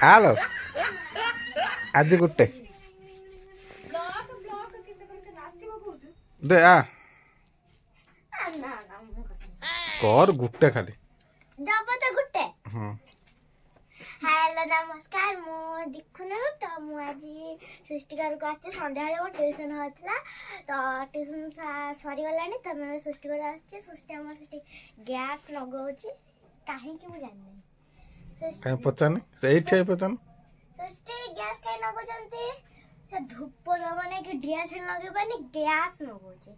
आलो आज गुटे दे आ कर गुटे खाली गुटे हेलो नमस्कार मु देखुन तो मु आज सृष्टिकर को आसे संध्या बेले मो ट्यूशन होतला तो ट्यूशन सरी गलानी तो मैं सृष्टिकर आसे सृष्टि हमर सेठी गैस लगाउची काहे कि मु जानि काहे पचाने सही ठे पचान सृष्टि गैस काहे लगाउचंती से धूप दबने कि ड्रेस लगे पानी गैस लगाउची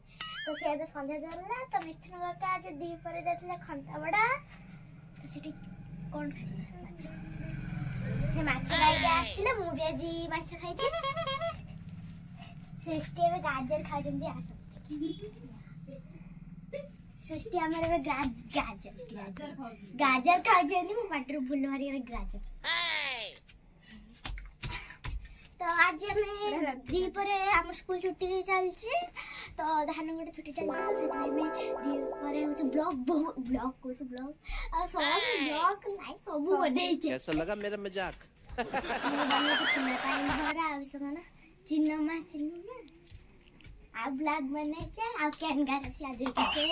तो से अब संध्या देला तो मिथुन का आज दी पर जातले खंता बडा तो सेठी कोन खाई से माछ खाई आसले मु भी आज माछ खाई छी सृष्टि में गाजर खा जंदी आस सृष्टि हमर में गाजर खा जंदी मु पाटर फुल मारी गाजर तो आज में दी परे हम स्कूल छुट्टी चलची तो धान गोटे छुट्टी चलची तो सेतै में दी परे हो ब्लॉग को ब्लॉग सब ब्लॉग लाइक सब बने छे कैसा लगा मेरा मजाक बने छे तुम्हें टाइम भरा आ सना चिन्नमा आ ब्लॉग बने छे आ कैन गार से आज छे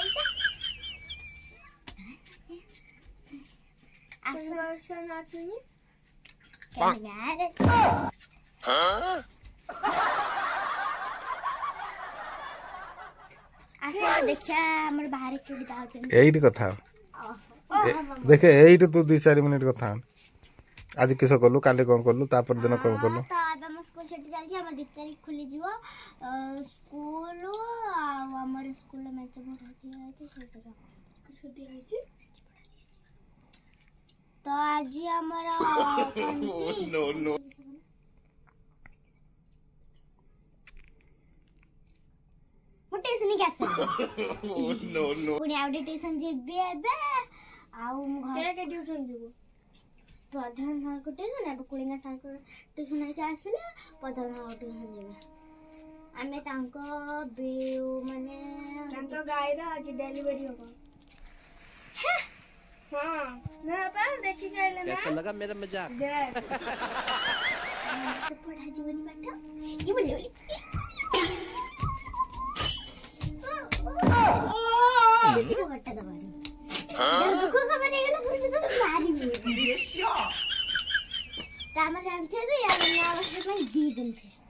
आसुन नाचुनी कैन गार आशा देखिया हमर बाहर केडी दाउचन एइट कथा देखे एइट तू 2-4 मिनिट कथा आज किस कलु काले कोन कलु तापर दिन कोन कलु तो अब हम स्कूल छुट्टी चल छी हमर 2 तारीख खुली जीवो स्कूल आ हमर स्कूल में मैच भर होती है छुट्टी होई छी तो आज हमर नो ट्यूशन कैसे नो पुनी आउडी ट्यूशन जेबे एबे आउ घर के ट्यूशन जेबो प्रधान सर को ट्यूशन अब कुलिंगा सर को ट्यूशन के आसले प्रधान सर ट्यूशन जेबे आमे तांको बेउ माने तांको गाइड आज डिलीवरी होबो हां ना पा देखि गइले ना कैसा लगा मेरा मजाक तो पढ़ा जीवन बैठा ये बोले किसी को बट्टा दबानी जब दुखो खबर नहीं गला सुन तो मारी मुझे ये शो तामा सांचे भी यार ना बस में 2 दिन फेस्ट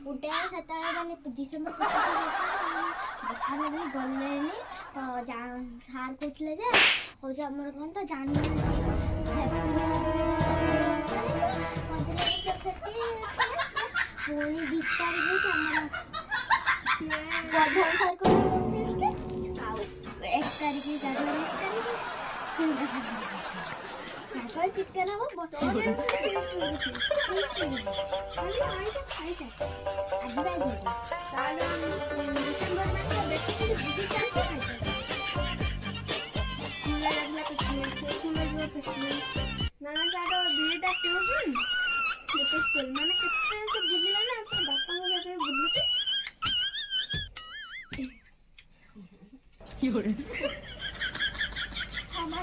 उठे 17 माने दिसंबर 25 खाना भी गले नहीं तो जान सार कोथले जे हो जा हमर कोन तो जान हैप्पी पूरी 20 तारीख में हमारा प्रधान सर को एक तारीख की जाने एक चिकन है वो बटन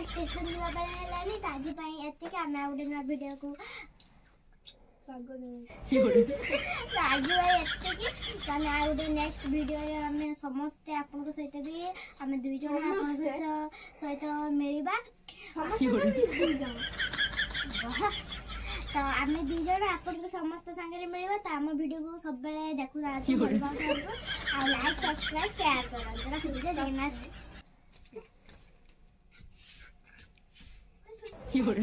स्टेशन हेलानी ताजी पाई एते के आमे आउडे ना वीडियो को स्वागत ताजी भाई एते के तने आउडे नेक्स्ट वीडियो रे हमें समस्त आपन को सहित भी हमें दुई जण आपन को सहित मिलबा समस्त तो आमे दुई जण आपन को समस्त संगे रे मिलबा त हम वीडियो को सब बेले देखु राती बोलबा आ लाइक सब्सक्राइब शेयर करा जरा सुजे जगन्नाथ You're